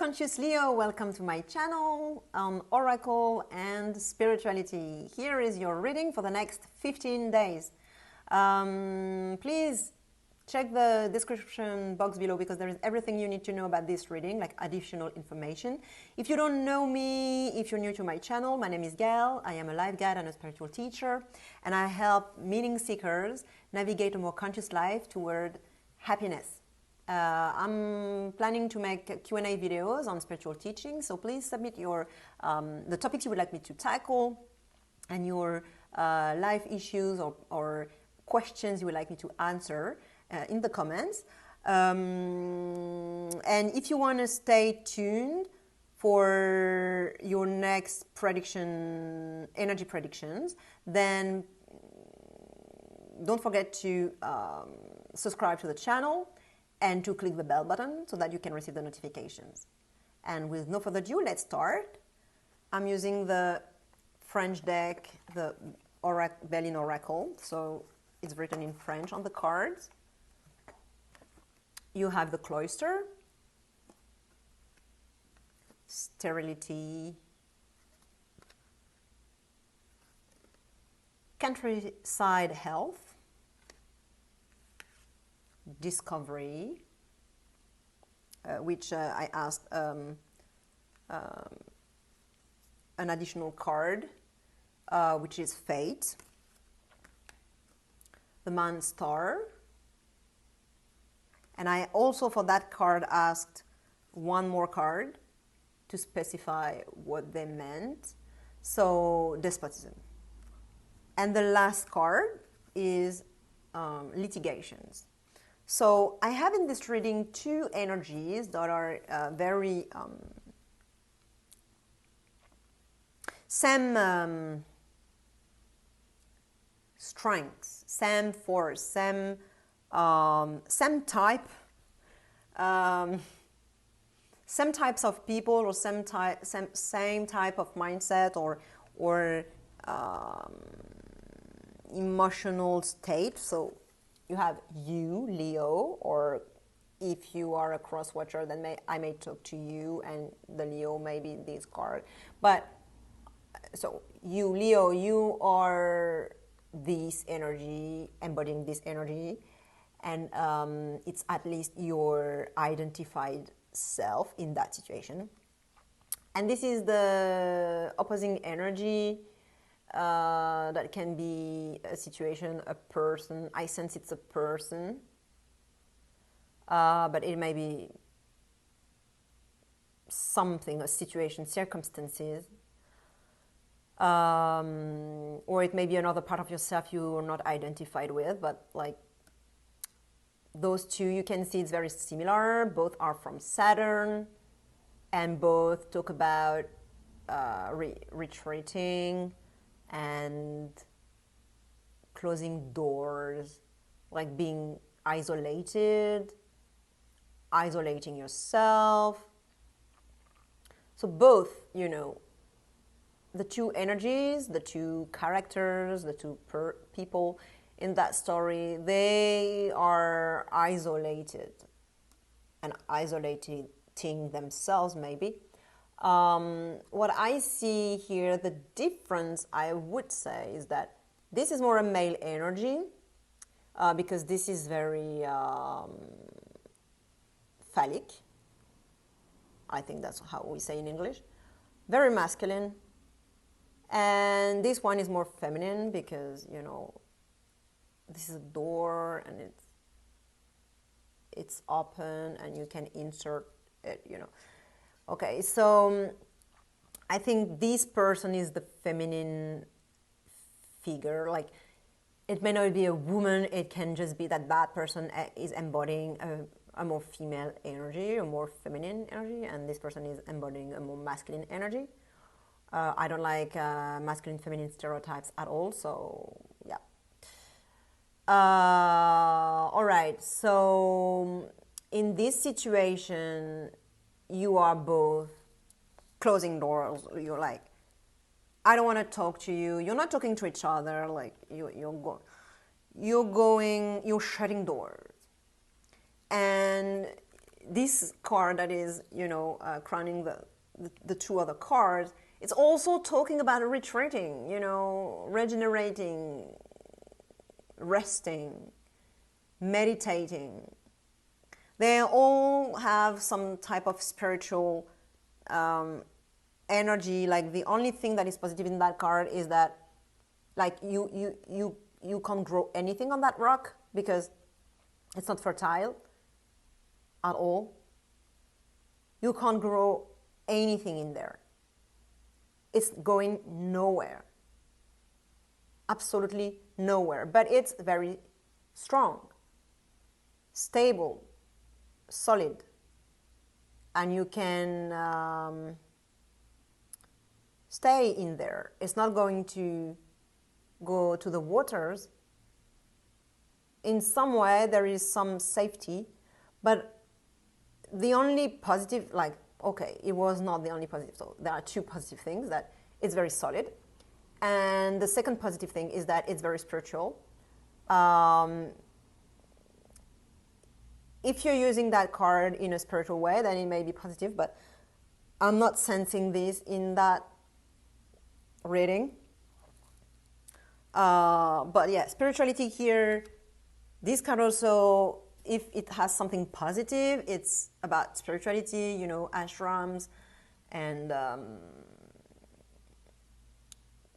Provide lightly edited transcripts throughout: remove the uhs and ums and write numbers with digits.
conscious Leo, welcome to my channel on Oracle and Spirituality. Here is your reading for the next 15 days. Please check the description box below because there is everything you need to know about this reading, like additional information. If you don't know me, if you're new to my channel, my name is Gail. I am a life guide and a spiritual teacher, and I help meaning seekers navigate a more conscious life toward happiness. I'm planning to make Q&A videos on spiritual teaching, so please submit your the topics you would like me to tackle and your life issues or questions you would like me to answer in the comments. And if you want to stay tuned for your next prediction, energy predictions, then don't forget to subscribe to the channel and to click the bell button so that you can receive the notifications. And with no further ado, let's start. I'm using the French deck, the Belline Oracle, so it's written in French on the cards. You have the cloister, sterility, countryside health, discovery, which I asked an additional card, which is fate, the man star, and I also for that card asked one more card to specify what they meant, so despotism. And the last card is litigations. So I have in this reading two energies that are very same strengths, same force, same type, same types of people, or same type of mindset or emotional state. So you have you, Leo, or if you are a cross watcher, then I may talk to you, and the Leo may be this card. But so you, Leo, you are this energy, embodying this energy, and it's at least your identified self in that situation. And this is the opposing energy. That can be a situation, a person. I sense it's a person, but it may be something, a situation, circumstances, or it may be another part of yourself you are not identified with, but like those two, you can see it's very similar. Both are from Saturn, and both talk about retreating and closing doors, like being isolated, isolating yourself. So both, you know, the two energies, the two characters, the two people in that story, they are isolated and isolating themselves maybe. What I see here, the difference I would say is that this is more a male energy because this is very phallic. I think that's how we say in English. Very masculine. And this one is more feminine because, you know, this is a door and it's open and you can insert it, you know. Okay, so I think this person is the feminine figure. Like, it may not be a woman, it can just be that that person is embodying a more female energy, a more feminine energy, and this person is embodying a more masculine energy. I don't like masculine, feminine stereotypes at all, so yeah. All right, so in this situation, you are both closing doors. You're like, I don't want to talk to you. You're not talking to each other. Like you're shutting doors. And this card that is, crowning the two other cards, it's also talking about retreating, regenerating, resting, meditating. They all have some type of spiritual energy. Like the only thing that is positive in that card is that, like, you can't grow anything on that rock because it's not fertile at all. You can't grow anything in there. It's going nowhere. Absolutely nowhere. But it's very strong, stable, solid. And you can stay in there. It's not going to go to the waters. In some way, there is some safety, but the only positive, like, okay, it was not the only positive. So there are two positive things: that it's very solid, and the second positive thing is that it's very spiritual. If you're using that card in a spiritual way, then it may be positive, but I'm not sensing this in that reading. But yeah, spirituality here, this card also, if it has something positive, it's about spirituality, ashrams and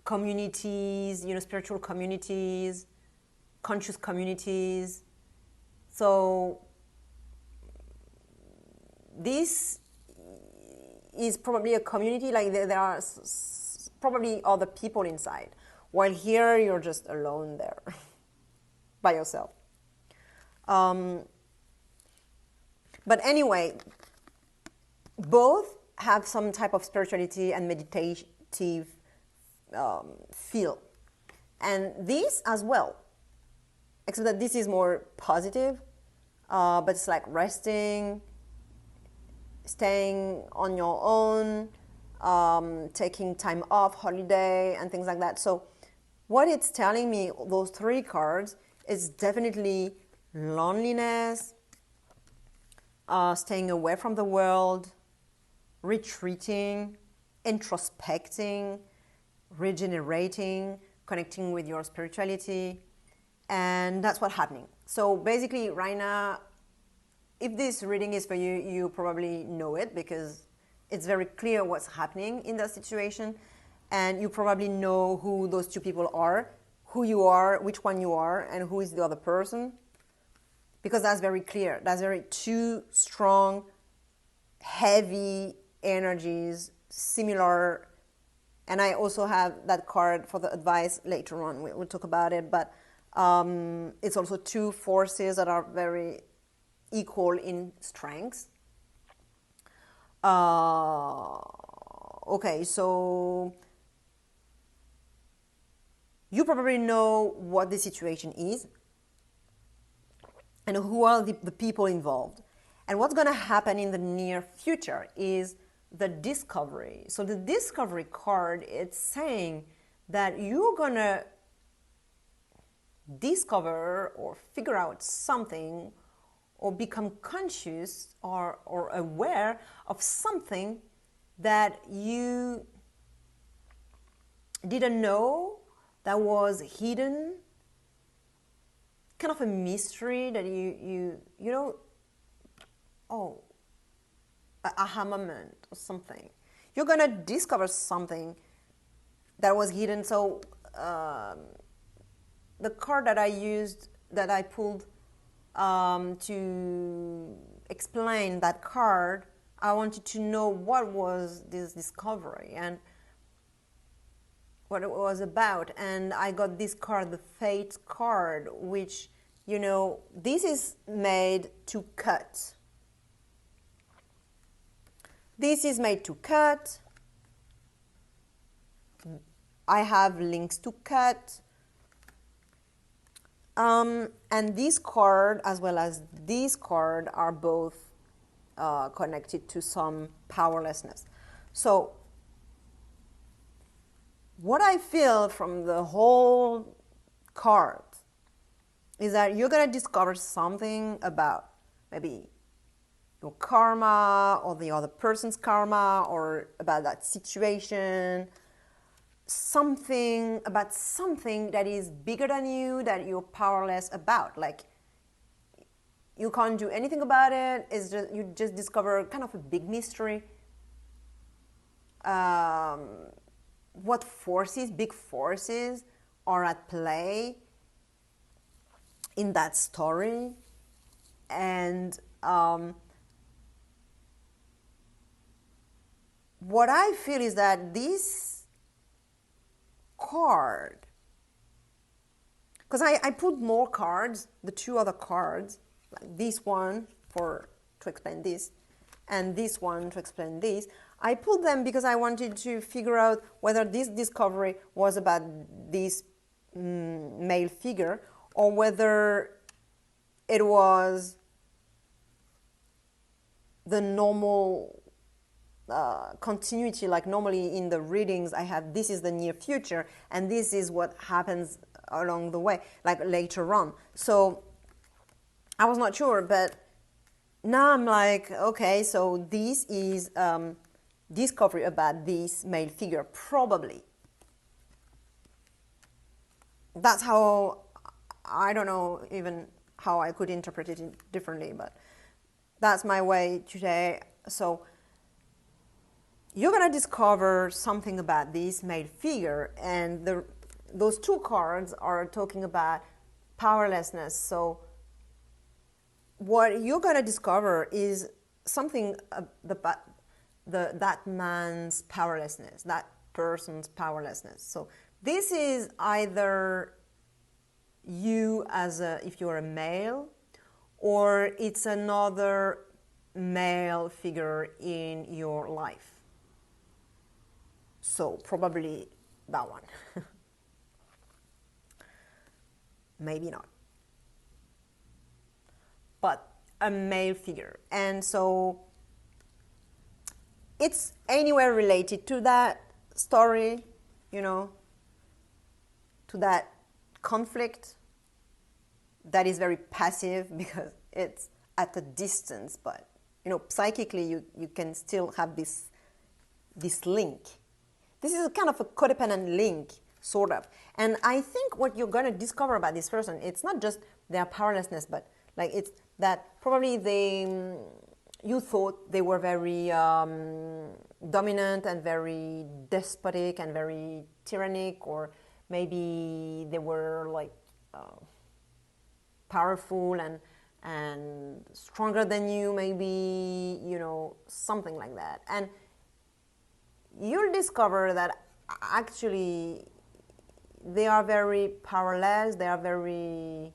communities, spiritual communities, conscious communities. So this is probably a community, like there are probably other people inside, while here you're just alone there by yourself. But anyway, both have some type of spirituality and meditative feel, and this as well, except that this is more positive, but it's like resting, staying on your own, taking time off, holiday, and things like that. So what it's telling me, those three cards, is definitely loneliness, staying away from the world, retreating, introspecting, regenerating, connecting with your spirituality, and that's what's happening. So basically right now, if this reading is for you, you probably know it because it's very clear what's happening in that situation, and you probably know who those two people are, who you are, which one you are, and who is the other person, because that's very clear. That's very two strong, heavy energies, similar. And I also have that card for the advice later on. We'll talk about it, but it's also two forces that are very equal in strengths. Okay, so you probably know what the situation is and who are the people involved. And what's going to happen in the near future is the discovery. So the discovery card, it's saying that you're going to discover or figure out something or become conscious or aware of something that you didn't know, that was hidden, kind of a mystery that you know, oh, an aha moment or something. You're going to discover something that was hidden. So the card that I used, that I pulled to explain that card, I wanted to know what was this discovery and what it was about. And I got this card, the Fate card, which, you know, this is made to cut. This is made to cut. I have links to cut. And this card, as well as this card, are both connected to some powerlessness. So what I feel from the whole card is that you're going to discover something about maybe your karma or the other person's karma or about that situation. Something about something that is bigger than you, that you're powerless about. Like, you can't do anything about it. It's just, you just discover kind of a big mystery. What forces, big forces, are at play in that story. And what I feel is that this card, because I put more cards, the two other cards, like this one to explain this, and this one to explain this. I put them because I wanted to figure out whether this discovery was about this male figure, or whether it was the normal continuity. Like, normally in the readings I have, this is the near future and this is what happens along the way, like later on. So I was not sure, but now I'm like, okay, so this is discovery about this male figure, probably. That's how, I don't know even how I could interpret it differently, but that's my way today. So you're going to discover something about this male figure, and those two cards are talking about powerlessness. So what you're going to discover is something about that man's powerlessness, that person's powerlessness. So this is either you as if you're a male, or it's another male figure in your life. So probably that one. Maybe not. But a male figure. And so it's anywhere related to that story, you know, to that conflict that is very passive because it's at a distance, but, you know, psychically you can still have this link. This is a kind of a codependent link, sort of. And I think what you're going to discover about this person, it's not just their powerlessness, but like it's that probably you thought they were very dominant and very despotic and very tyrannic, or maybe they were like powerful and stronger than you, maybe, you know, something like that. And you'll discover that actually they are very powerless, they are very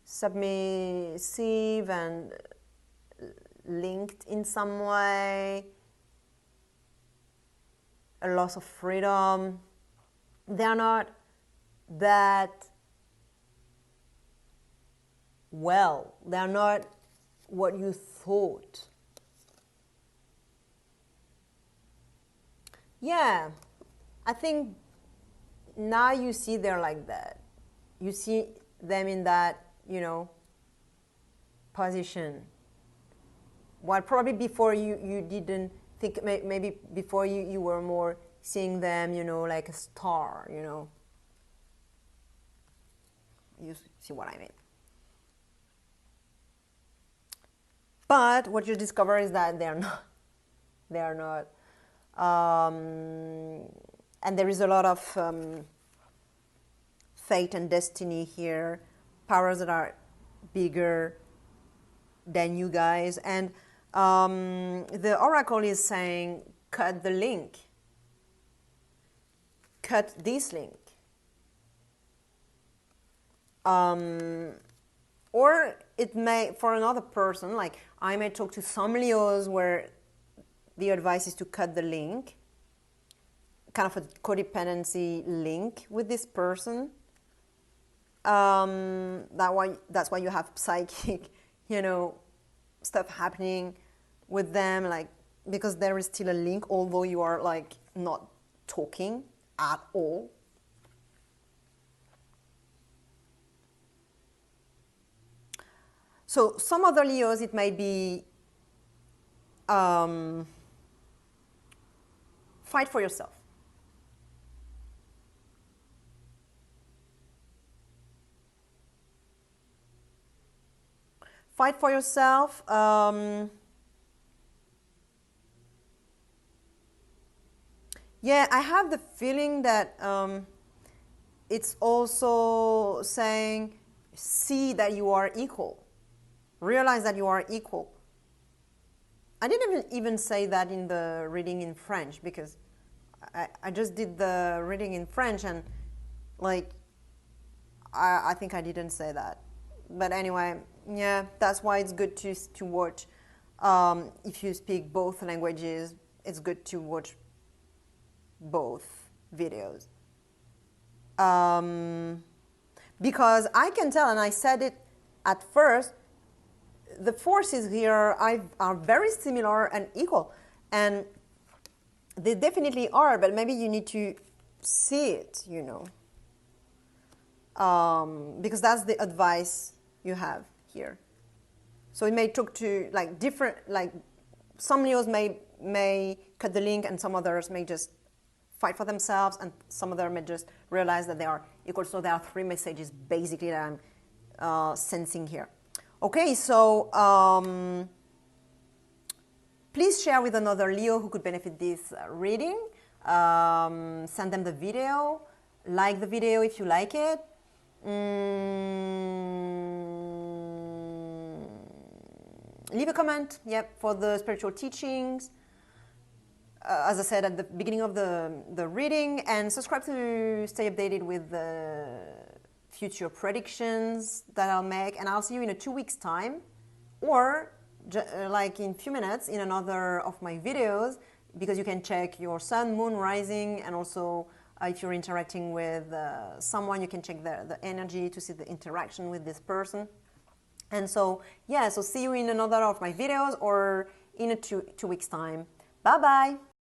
submissive and linked in some way, a loss of freedom. They are not that well, they are not what you thought. Yeah, I think now you see they're like that. You see them in that, you know, position. Well, probably before you didn't think, maybe before you were more seeing them, you know, like a star, you know. You see what I mean? But what you discover is that they are not. They are not. And there is a lot of fate and destiny here, powers that are bigger than you guys. And the oracle is saying, cut the link. Cut this link. Or it may, for another person, like I may talk to some Leos where the advice is to cut the link, kind of a codependency link with this person. That's why you have psychic, you know, stuff happening with them, like, because there is still a link, although you are like not talking at all. So some other Leos, it might be fight for yourself. Fight for yourself. Yeah, I have the feeling that it's also saying, see that you are equal. Realize that you are equal. I didn't even say that in the reading in French, because I just did the reading in French, and like I think I didn't say that. But anyway, yeah, that's why it's good to watch. If you speak both languages, it's good to watch both videos. Because I can tell, and I said it at first, the forces here are very similar and equal, and they definitely are, but maybe you need to see it, you know, because that's the advice you have here. So it may talk to like different, like some Leos may cut the link, and some others may just fight for themselves, and some of them may just realize that they are equal. So there are three messages basically that I'm sensing here. Okay, so please share with another Leo who could benefit this reading. Send them the video. Like the video if you like it. Leave a comment, for the spiritual teachings. As I said at the beginning of the reading, and subscribe to stay updated with the future predictions that I'll make, and I'll see you in 2 weeks time, or like in a few minutes in another of my videos, because you can check your sun, moon, rising, and also if you're interacting with someone, you can check the energy to see the interaction with this person. And so so see you in another of my videos, or in 2 weeks time. Bye bye.